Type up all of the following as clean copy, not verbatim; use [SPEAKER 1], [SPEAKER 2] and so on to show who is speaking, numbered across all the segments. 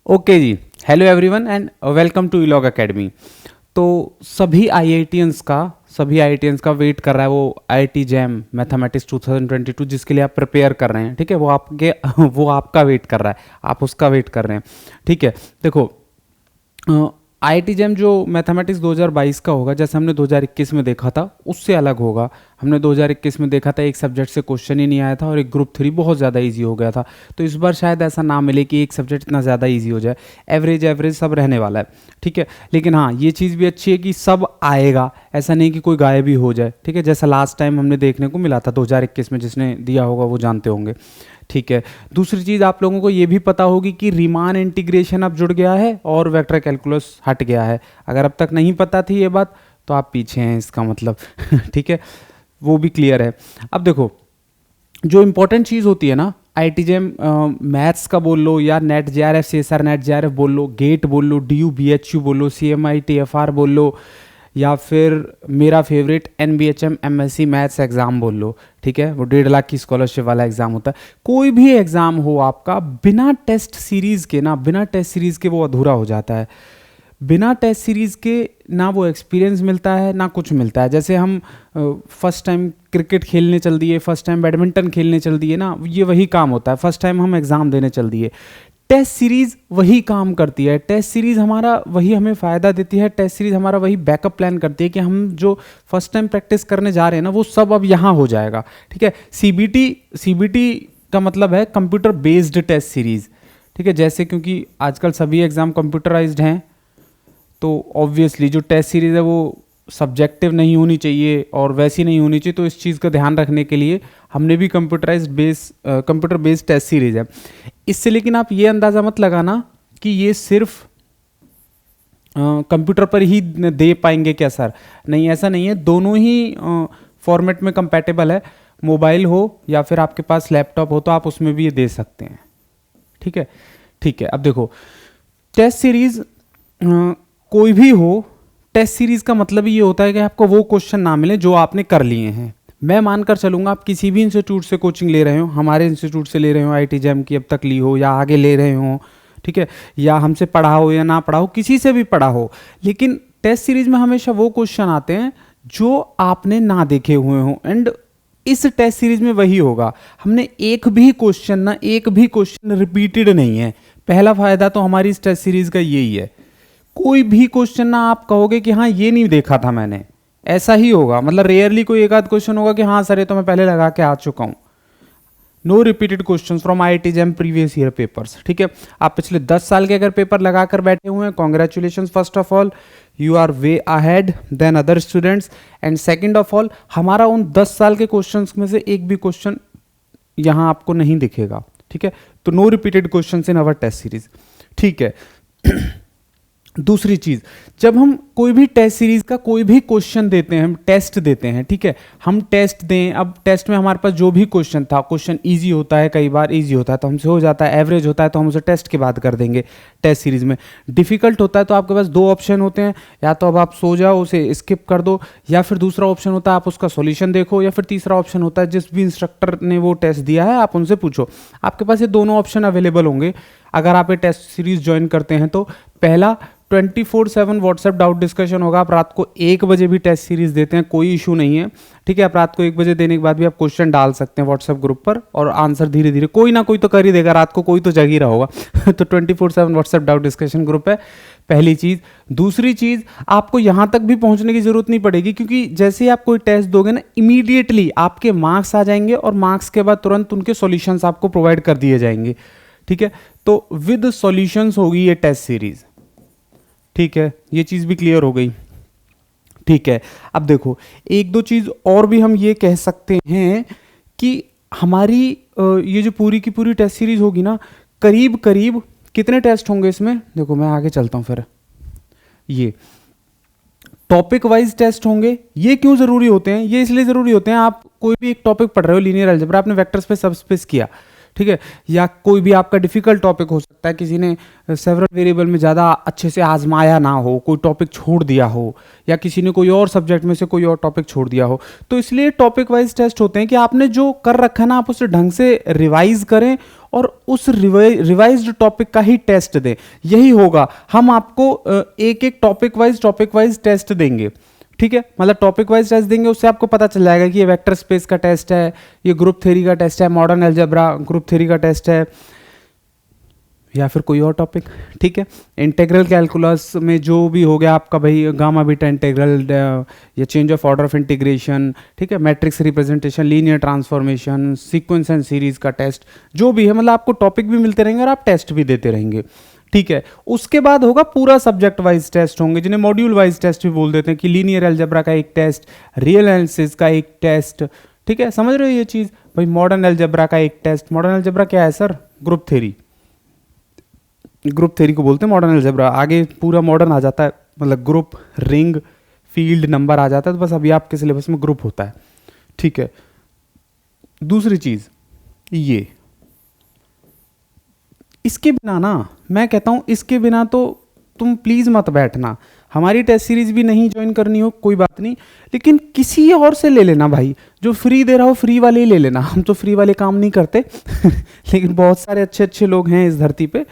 [SPEAKER 1] Okay ji. Hello everyone and welcome to इलॉग academy. तो सभी आईआईटियंस का वेट कर रहा है वो आईआईटी जैम मैथमेटिक्स 2022 जिसके लिए आप प्रिपेयर कर रहे हैं। ठीक है, वो आपका वेट कर रहा है, आप उसका वेट कर रहे हैं। ठीक है, देखो आईआईटी जैम जो मैथमेटिक्स 2022 का होगा, जैसे हमने 2021 में देखा था उससे अलग होगा। हमने 2021 में देखा था एक सब्जेक्ट से क्वेश्चन ही नहीं आया था और एक ग्रुप 3 बहुत ज़्यादा इजी हो गया था। तो इस बार शायद ऐसा ना मिले कि एक सब्जेक्ट इतना ज़्यादा इजी हो जाए। एवरेज एवरेज सब रहने वाला है। ठीक है, लेकिन हाँ ये चीज़ भी अच्छी है कि सब आएगा, ऐसा नहीं कि कोई गायब ही हो जाए। ठीक है, जैसा लास्ट टाइम हमने देखने को मिला था 2021 में, जिसने दिया होगा वो जानते होंगे। ठीक है, दूसरी चीज़ आप लोगों को ये भी पता होगी कि रीमान इंटीग्रेशन अब जुड़ गया है और वेक्टर कैलकुलस हट गया है। अगर अब तक नहीं पता थी ये बात तो आप पीछे हैं इसका मतलब। ठीक है, वो भी क्लियर है। अब देखो, जो इंपॉर्टेंट चीज़ होती है ना, आईआईटी जेम मैथ्स का बोल लो या net JRF CSR net JRF बोल लो, गेट बोल लो, डीयू बीएचयू बोल लो, सीएमआई टीएफआर बोल लो, या फिर मेरा favourite NBHM MSc maths exam बोल लो। ठीक है, वो 1.5 लाख की स्कॉलरशिप वाला एग्ज़ाम होता है। कोई भी एग्ज़ाम हो आपका, बिना टेस्ट सीरीज़ के वो अधूरा हो जाता है। बिना टेस्ट सीरीज़ के ना वो एक्सपीरियंस मिलता है ना कुछ मिलता है। जैसे हम फर्स्ट टाइम क्रिकेट खेलने चल दिए, फर्स्ट टाइम बैडमिंटन खेलने चल दिए ना, ये वही काम होता है। फर्स्ट टाइम हम एग्ज़ाम देने चल दिए, टेस्ट सीरीज़ वही काम करती है। टेस्ट सीरीज़ हमारा वही हमें फ़ायदा देती है। टेस्ट सीरीज़ हमारा वही बैकअप प्लान करती है कि हम जो फर्स्ट टाइम प्रैक्टिस करने जा रहे हैं ना, वो सब अब यहाँ हो जाएगा। ठीक है, सीबीटी का मतलब है कंप्यूटर बेस्ड टेस्ट सीरीज़। ठीक है, जैसे क्योंकि आजकल सभी एग्ज़ाम कंप्यूटराइज्ड हैं तो ऑब्वियसली जो टेस्ट सीरीज़ है वो सब्जेक्टिव नहीं होनी चाहिए और वैसी नहीं होनी चाहिए। तो इस चीज़ का ध्यान रखने के लिए हमने भी कंप्यूटर बेस्ड टेस्ट सीरीज़ है इससे। लेकिन आप ये अंदाज़ा मत लगाना कि ये सिर्फ कंप्यूटर पर ही दे पाएंगे क्या सर, नहीं ऐसा नहीं है। दोनों ही फॉर्मेट में कंपैटिबल है। मोबाइल हो या फिर आपके पास लैपटॉप हो तो आप उसमें भी ये दे सकते हैं। ठीक है, ठीक है। अब देखो, टेस्ट सीरीज़ कोई भी हो, टेस्ट सीरीज का मतलब ये होता है कि आपको वो क्वेश्चन ना मिले जो आपने कर लिए हैं। मैं मानकर चलूंगा आप किसी भी इंस्टीट्यूट से कोचिंग ले रहे हो, हमारे इंस्टीट्यूट से ले रहे हो, आईआईटी जैम की अब तक ली हो या आगे ले रहे हो, ठीक है, या हमसे पढ़ा हो या ना पढ़ा हो, किसी से भी पढ़ा हो, लेकिन टेस्ट सीरीज में हमेशा वो क्वेश्चन आते हैं जो आपने ना देखे हुए हो। एंड इस टेस्ट सीरीज में वही होगा, हमने एक भी क्वेश्चन रिपीटेड नहीं है। पहला फायदा तो हमारी इस टेस्ट सीरीज का यही है, कोई भी क्वेश्चन ना आप कहोगे कि हाँ ये नहीं देखा था मैंने, ऐसा ही होगा। मतलब रेयरली कोई एक आध क्वेश्चन होगा कि हाँ सर ये तो मैं पहले लगा के आ चुका हूँ। No repeated questions from IIT JAM previous year papers. ठीक है, आप पिछले 10 साल के अगर पेपर लगा कर बैठे हुए हैं, congratulation. First of all you are way ahead then other students. And second of all, हमारा उन 10 साल के क्वेश्चन में से एक भी क्वेश्चन यहाँ आपको नहीं दिखेगा। ठीक है, तो no repeated question in our test series. ठीक है। दूसरी चीज, जब हम कोई भी टेस्ट सीरीज का कोई भी क्वेश्चन देते हैं, हम टेस्ट देते हैं, ठीक है, हम टेस्ट दें। अब टेस्ट में हमारे पास जो भी क्वेश्चन था, क्वेश्चन इजी होता है, कई बार इजी होता है तो हमसे हो जाता है, एवरेज होता है तो हम उसे टेस्ट के बाद कर देंगे टेस्ट सीरीज में। डिफिकल्ट होता है तो आपके पास दो ऑप्शन होते हैं, या तो अब आप सो जाओ, उसे स्किप कर दो, या फिर दूसरा ऑप्शन होता है आप उसका सॉल्यूशन देखो, या फिर तीसरा ऑप्शन होता है जिस भी इंस्ट्रक्टर ने वो टेस्ट दिया है आप उनसे पूछो। आपके पास ये दोनों ऑप्शन अवेलेबल होंगे अगर आप ये टेस्ट सीरीज ज्वाइन करते हैं। तो पहला 24/7 व्हाट्सएप डाउट डिस्कशन होगा। आप रात को 1 बजे भी टेस्ट सीरीज देते हैं, कोई इशू नहीं है। ठीक है, आप रात को 1 बजे देने के बाद भी आप क्वेश्चन डाल सकते हैं व्हाट्सएप ग्रुप पर, और आंसर धीरे धीरे कोई ना कोई तो कर ही देगा, रात को कोई तो जग ही रहा होगा। तो 24/7 व्हाट्सएप डाउट डिस्कशन ग्रुप है, पहली चीज। दूसरी चीज, आपको यहां तक भी पहुंचने की जरूरत नहीं पड़ेगी, क्योंकि जैसे ही आप कोई टेस्ट दोगे ना, इमीडिएटली आपके मार्क्स आ जाएंगे और मार्क्स के बाद तुरंत उनके सॉल्यूशंस आपको प्रोवाइड कर दिए जाएंगे। ठीक है, तो विद सॉल्यूशंस होगी ये टेस्ट सीरीज। ठीक है, ये चीज़ भी क्लियर हो गई। ठीक है, अब देखो एक दो चीज़ और भी हम ये कह सकते हैं कि हमारी ये जो पूरी की पूरी टेस्ट सीरीज होगी ना, करीब करीब कितने टेस्ट होंगे इसमें, देखो मैं आगे चलता हूँ। फिर ये टॉपिक वाइज टेस्ट होंगे। ये क्यों ज़रूरी होते हैं? ये इसलिए ज़रूरी होते हैं, आप कोई भी एक टॉपिक पढ़ रहे हो, लीनियर अलजेब्रा, आपने वेक्टर्स पे सबस्पेस किया, ठीक है, या कोई भी आपका डिफिकल्ट टॉपिक हो सकता है, किसी ने सेवरल वेरिएबल में ज़्यादा अच्छे से आजमाया ना हो, कोई टॉपिक छोड़ दिया हो, या किसी ने कोई और सब्जेक्ट में से कोई और टॉपिक छोड़ दिया हो, तो इसलिए टॉपिक वाइज टेस्ट होते हैं कि आपने जो कर रखा है ना आप उसे ढंग से रिवाइज करें और उस रिवाइज्ड टॉपिक का ही टेस्ट दें। यही होगा, हम आपको एक एक टॉपिक वाइज टेस्ट देंगे, ठीक है, मतलब टॉपिक वाइज टेस्ट देंगे, उससे आपको पता चल जाएगा कि ये वेक्टर स्पेस का टेस्ट है, ये ग्रुप थ्योरी का टेस्ट है, मॉडर्न अलजेब्रा ग्रुप थ्योरी का टेस्ट है, या फिर कोई और टॉपिक, ठीक है। इंटीग्रल कैलकुलस में जो भी हो गया आपका भाई गामा बीटा इंटीग्रल या change of order of integration, ठीक है, matrix representation, linear transformation, sequence and series का टेस्ट, जो भी है, मतलब आपको टॉपिक भी मिलते रहेंगे और आप टेस्ट भी देते रहेंगे, ठीक है। उसके बाद होगा पूरा सब्जेक्ट वाइज टेस्ट होंगे, जिन्हें मॉड्यूल वाइज टेस्ट भी बोल देते हैं, कि लीनियर अलजेब्रा का एक टेस्ट, रियल एनालिसिस का एक टेस्ट, ठीक है, समझ रहे हो ये चीज भाई। मॉडर्न अलजेब्रा का एक टेस्ट, मॉडर्न अलजेब्रा क्या है sir? Group theory, group theory को बोलते हैं मॉडर्न अलजेब्रा। आगे पूरा मॉडर्न आ जाता है, मतलब ग्रुप, रिंग, फील्ड, नंबर आ जाता है, तो बस अभी आपके सिलेबस में ग्रुप होता है, ठीक है। दूसरी चीज ये, इसके बिना ना, मैं कहता हूं इसके बिना तो तुम प्लीज मत बैठना। हमारी टेस्ट सीरीज भी नहीं ज्वाइन करनी हो कोई बात नहीं, लेकिन किसी और से ले लेना भाई, जो फ्री दे रहा हो फ्री वाले ही ले लेना। हम तो फ्री वाले काम नहीं करते लेकिन बहुत सारे अच्छे अच्छे लोग हैं इस धरती पे,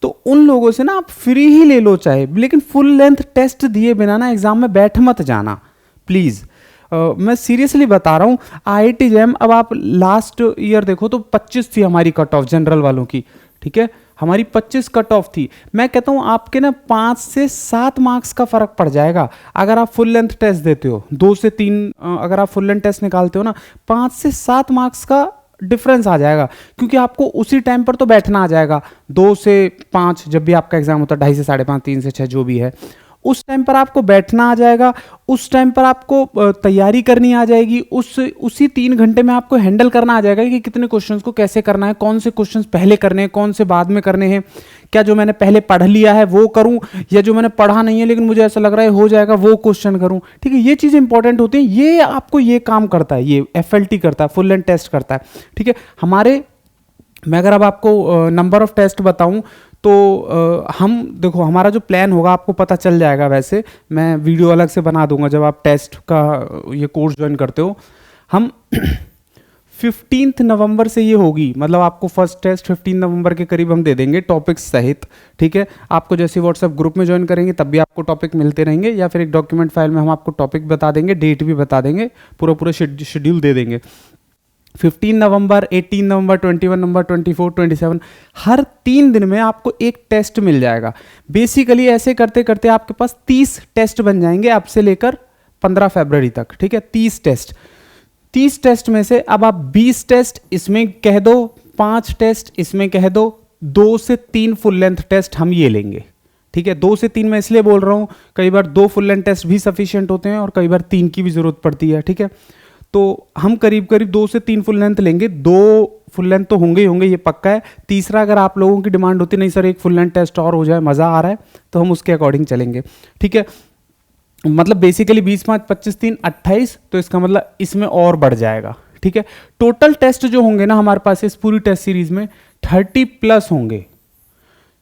[SPEAKER 1] तो उन लोगों से ना आप फ्री ही ले लो चाहे, लेकिन फुल लेंथ टेस्ट दिए बिना ना एग्जाम में बैठ मत जाना प्लीज। मैं सीरियसली बता रहा हूँ, IIT जैम, अब आप लास्ट ईयर देखो तो 25 थी हमारी कट ऑफ जनरल वालों की, ठीक है, हमारी 25 कट ऑफ थी। मैं कहता हूँ आपके ना 5 से 7 मार्क्स का फर्क पड़ जाएगा अगर आप फुल लेंथ टेस्ट देते हो। 2 से 3 अगर आप फुल लेंथ टेस्ट निकालते हो ना, 5 से 7 मार्क्स का डिफरेंस आ जाएगा, क्योंकि आपको उसी टाइम पर तो बैठना आ जाएगा। 2 से 5 जब भी आपका एग्जाम होता है, 2:30 से 5:30, 3 से 6 जो भी है, उस टाइम पर आपको बैठना आ जाएगा, उस टाइम पर आपको तैयारी करनी आ जाएगी, उसी 3 घंटे में आपको हैंडल करना आ जाएगा कि कितने क्वेश्चंस को कैसे करना है, कौन से क्वेश्चंस पहले करने हैं, कौन से बाद में करने हैं, क्या जो मैंने पहले पढ़ लिया है वो करूं, या जो मैंने पढ़ा नहीं है लेकिन मुझे ऐसा लग रहा है हो जाएगा वो क्वेश्चन करूं, ठीक है। ये चीज़ इंपॉर्टेंट होती है, ये आपको ये काम करता है, ये FLT करता है, फुल लेंथ टेस्ट करता है, ठीक है। मैं अगर अब आपको नंबर ऑफ टेस्ट बताऊं तो हम देखो, हमारा जो प्लान होगा आपको पता चल जाएगा, वैसे मैं वीडियो अलग से बना दूंगा जब आप टेस्ट का ये कोर्स ज्वाइन करते हो। हम 15 नवंबर से ये होगी, मतलब आपको फर्स्ट टेस्ट 15 नवंबर के करीब हम दे देंगे टॉपिक्स सहित, ठीक है। आपको जैसे व्हाट्सएप ग्रुप में ज्वाइन करेंगे तब भी आपको टॉपिक मिलते रहेंगे, या फिर एक डॉक्यूमेंट फाइल में हम आपको टॉपिक बता देंगे, डेट भी बता देंगे, पूरा शेड्यूल दे देंगे। 15 नवंबर, 18 नवंबर, 21 नवंबर, 24, 27, हर 3 दिन में आपको एक टेस्ट मिल जाएगा। बेसिकली ऐसे करते करते आपके पास 30 टेस्ट बन जाएंगे अब से लेकर 15 फरवरी तक, ठीक है। 30 टेस्ट में से अब आप 20 टेस्ट इसमें कह दो, 5 टेस्ट इसमें कह दो, 2 से 3 फुल लेंथ टेस्ट हम ये लेंगे, ठीक है। 2 से 3 मैं इसलिए बोल रहा हूँ, कई बार 2 फुल लेंथ टेस्ट भी सफिशिएंट होते हैं और कई बार 3 की भी जरूरत पड़ती है, ठीक है। तो हम करीब 2 से 3 फुल लेंथ लेंगे, 2 फुल लेंथ तो होंगे ही होंगे, ये पक्का है। तीसरा अगर आप लोगों की डिमांड होती नहीं सर एक फुल लेंथ टेस्ट और हो जाए, मज़ा आ रहा है, तो हम उसके अकॉर्डिंग चलेंगे, ठीक है। मतलब बेसिकली 20, 5, 25, 3, 28, तो इसका मतलब इसमें और बढ़ जाएगा, ठीक है। टोटल टेस्ट जो होंगे ना हमारे पास इस पूरी टेस्ट सीरीज में 30+ होंगे,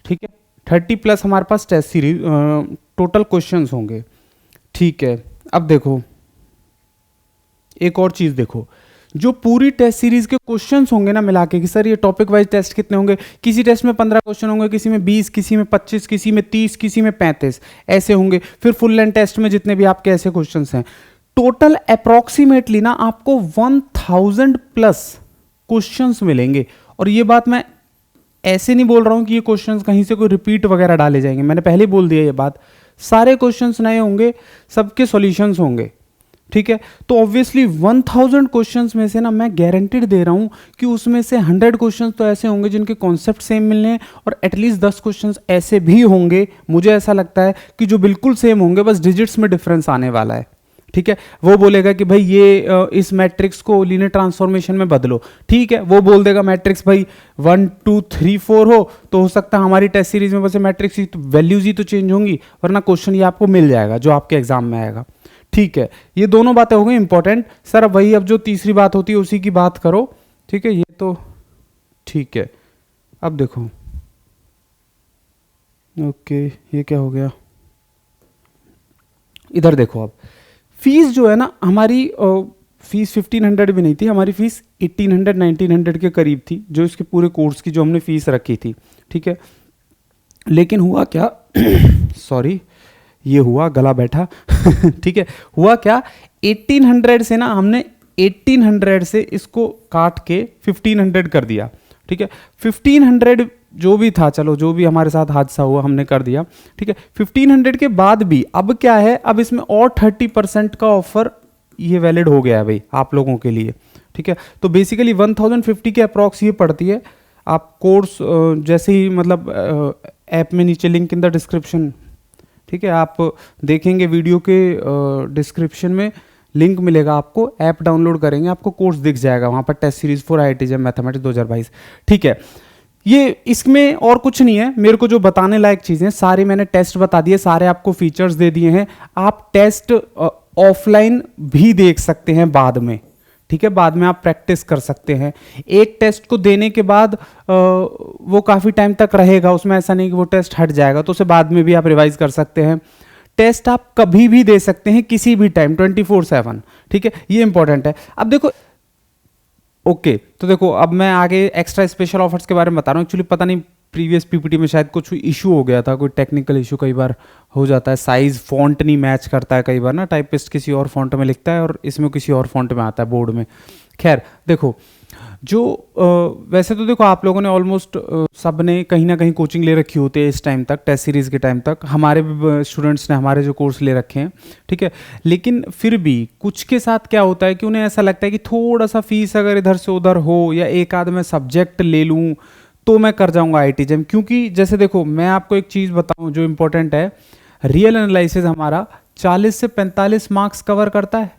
[SPEAKER 1] ठीक है। 30+ हमारे पास टेस्ट सीरीज टोटल क्वेश्चंस होंगे, ठीक है। अब देखो एक और चीज देखो, जो पूरी टेस्ट सीरीज के क्वेश्चंस होंगे ना मिला के कि सर ये टॉपिक वाइज टेस्ट कितने होंगे, किसी टेस्ट में 15 क्वेश्चन होंगे, किसी में 20, किसी में 25, किसी में 30, किसी में 35 ऐसे होंगे। फिर फुल लेंथ टेस्ट में जितने भी आपके ऐसे क्वेश्चंस हैं, टोटल अप्रोक्सीमेटली ना आपको 1000+ क्वेश्चंस मिलेंगे। और ये बात मैं ऐसे नहीं बोल रहा हूं कि ये क्वेश्चंस कहीं से कोई रिपीट वगैरह डाले जाएंगे, मैंने पहले बोल दिया ये बात, सारे क्वेश्चंस नए होंगे, सबके सॉल्यूशंस होंगे, ठीक है। तो ऑब्वियसली 1000 क्वेश्चंस में से ना मैं गारंटीड दे रहा हूं कि उसमें से 100 क्वेश्चंस तो ऐसे होंगे जिनके कॉन्सेप्ट सेम मिलने हैं, और एटलीस्ट 10 क्वेश्चंस ऐसे भी होंगे, मुझे ऐसा लगता है कि जो बिल्कुल सेम होंगे, बस डिजिट्स में डिफरेंस आने वाला है, ठीक है। वो बोलेगा कि भाई ये इस मैट्रिक्स को लीनियर ट्रांसफॉर्मेशन में बदलो, ठीक है। वो बोल देगा मैट्रिक्स भाई 1, 2, 3, 4 हो, तो हो सकता है हमारी टेस्ट सीरीज में बस मैट्रिक्स की वैल्यूज ही तो चेंज होंगी, वरना क्वेश्चन ये आपको मिल जाएगा जो आपके एग्जाम में आएगा, ठीक है। ये दोनों बातें हो गई इंपॉर्टेंट। सर अब वही, अब जो तीसरी बात होती है उसी की बात करो, ठीक है। ये तो ठीक है, अब देखो, ओके ये क्या हो गया, इधर देखो अब फीस जो है ना हमारी, फीस 1500 भी नहीं थी, हमारी फीस 1800 1900 के करीब थी, जो इसके पूरे कोर्स की जो हमने फीस रखी थी, ठीक है। लेकिन हुआ क्या सॉरी ये हुआ गला बैठा ठीक है, हुआ क्या, 1800 से ना हमने 1800 से इसको काट के 1500 कर दिया, ठीक है। 1500 जो भी था, चलो जो भी हमारे साथ हादसा हुआ हमने कर दिया, ठीक है। 1500 के बाद भी अब क्या है, अब इसमें और 30% का ऑफर ये वैलिड हो गया है भाई आप लोगों के लिए, ठीक है। तो बेसिकली 1050 के अप्रॉक्स ये पड़ती है। आप कोर्स जैसे ही मतलब ऐप में नीचे लिंक इन द डिस्क्रिप्शन, ठीक है, आप देखेंगे वीडियो के डिस्क्रिप्शन में लिंक मिलेगा आपको, ऐप डाउनलोड करेंगे आपको कोर्स दिख जाएगा वहाँ पर, test series for IIT JEM mathematics 2022, ठीक है। ये इसमें और कुछ नहीं है, मेरे को जो बताने लायक चीज़ें सारी मैंने टेस्ट बता दिए, सारे आपको फीचर्स दे दिए हैं। आप टेस्ट ऑफलाइन भी देख सकते हैं बाद में, ठीक है, बाद में आप प्रैक्टिस कर सकते हैं। एक टेस्ट को देने के बाद वो काफ़ी टाइम तक रहेगा, उसमें ऐसा नहीं कि वो टेस्ट हट जाएगा, तो उसे बाद में भी आप रिवाइज कर सकते हैं। टेस्ट आप कभी भी दे सकते हैं, किसी भी टाइम 24/7, ठीक है, ये इंपॉर्टेंट है। अब देखो ओके तो देखो अब मैं आगे एक्स्ट्रा स्पेशल ऑफर्स के बारे में बता रहा हूँ। एक्चुअली पता नहीं प्रीवियस पीपीटी में शायद कुछ इशू हो गया था, कोई टेक्निकल इशू कई बार हो जाता है, साइज फॉन्ट नहीं मैच करता है कई बार ना, टाइपिस्ट किसी और फॉन्ट में लिखता है और इसमें किसी और फॉन्ट में आता है बोर्ड में। खैर देखो जो वैसे तो देखो आप लोगों ने ऑलमोस्ट सब ने कहीं ना कहीं कोचिंग ले रखी होती है इस टाइम तक, टेस्ट सीरीज़ के टाइम तक, हमारे भी स्टूडेंट्स ने हमारे जो कोर्स ले रखे हैं, ठीक है। लेकिन फिर भी कुछ के साथ क्या होता है कि उन्हें ऐसा लगता है कि थोड़ा सा फीस अगर इधर से उधर हो या एक आध मैं सब्जेक्ट ले लूँ तो मैं कर जाऊँगा IIT JEM। क्योंकि जैसे देखो मैं आपको एक चीज़ बताऊँ जो इम्पोर्टेंट है, रियल एनालिसिस हमारा 40 से 45 मार्क्स कवर करता है,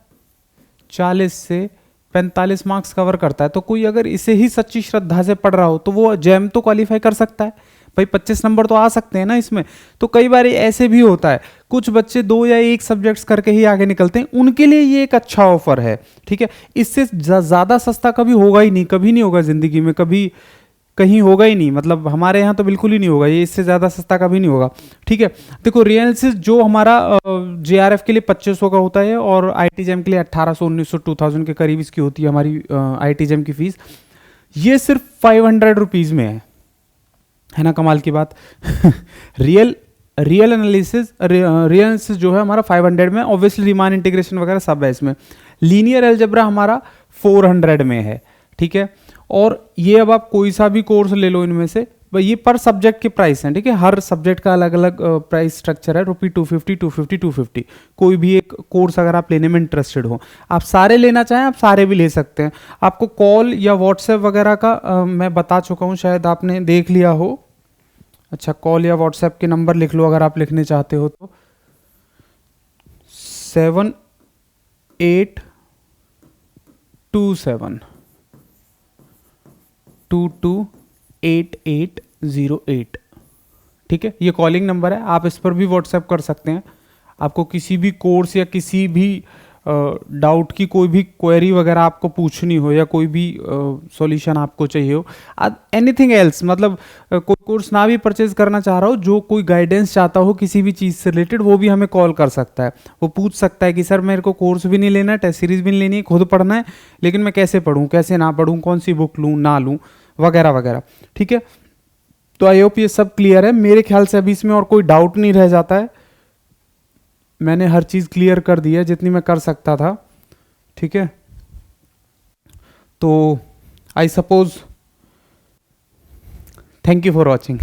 [SPEAKER 1] 40 से 45 मार्क्स कवर करता है। तो कोई अगर इसे ही सच्ची श्रद्धा से पढ़ रहा हो तो वो JEM तो क्वालिफाई कर सकता है भाई, 25 नंबर तो आ सकते हैं ना इसमें। तो कई बार ऐसे भी होता है, कुछ बच्चे 2 या 1 सब्जेक्ट्स करके ही आगे निकलते हैं, उनके लिए ये एक अच्छा ऑफर है, ठीक है। इससे ज़्यादा सस्ता कभी होगा ही नहीं, कभी नहीं होगा ज़िंदगी में, कभी कहीं होगा ही नहीं, मतलब हमारे यहाँ तो बिल्कुल ही नहीं होगा, ये इससे ज़्यादा सस्ता कभी नहीं होगा, ठीक है। देखो रियल एनालिसिस जो हमारा JRF के लिए 2500 का होता है और IIT JEM के लिए 1800 1900 2000 के करीब इसकी होती है हमारी IIT JEM की फीस। ये सिर्फ 500 रुपीज़ में है ना, कमाल की बात रियल एनालिसिस जो है हमारा 500 में, ऑब्वियसली रीमान इंटीग्रेशन वगैरह सब है इसमें। लीनियर अलजेब्रा हमारा 400 में है, ठीक है। और ये अब आप कोई सा भी कोर्स ले लो इनमें से, ये पर सब्जेक्ट के प्राइस हैं, ठीक है, हर सब्जेक्ट का अलग अलग प्राइस स्ट्रक्चर है, ₹250 250 250। कोई भी एक कोर्स अगर आप लेने में इंटरेस्टेड हो, आप सारे लेना चाहें आप सारे भी ले सकते हैं। आपको कॉल या व्हाट्सएप वगैरह का मैं बता चुका हूँ, शायद आपने देख लिया हो। अच्छा कॉल या व्हाट्सएप के नंबर लिख लो अगर आप लिखने चाहते हो तो, 7827 228808, ठीक है, ये कॉलिंग नंबर है, आप इस पर भी व्हाट्सएप कर सकते हैं। आपको किसी भी कोर्स या किसी भी डाउट की कोई भी क्वेरी वगैरह आपको पूछनी हो या कोई भी सॉल्यूशन आपको चाहिए हो, एनीथिंग एल्स, मतलब कोई कोर्स ना भी परचेज करना चाह रहा हो, जो कोई गाइडेंस चाहता हो किसी भी चीज़ से रिलेटेड, वो भी हमें कॉल कर सकता है। वो पूछ सकता है कि सर मेरे को कोर्स भी नहीं लेना है, टेस्ट सीरीज भी नहीं लेनी है, खुद पढ़ना है, लेकिन मैं कैसे पढ़ूँ कैसे ना पढ़ूँ, कौन सी बुक लूँ ना लूँ वगैरह वगैरह, ठीक है। तो आई होप ये सब क्लियर है, मेरे ख्याल से अभी इसमें और कोई डाउट नहीं रह जाता है, मैंने हर चीज़ क्लियर कर दी है जितनी मैं कर सकता था, ठीक है। तो I suppose thank you for watching.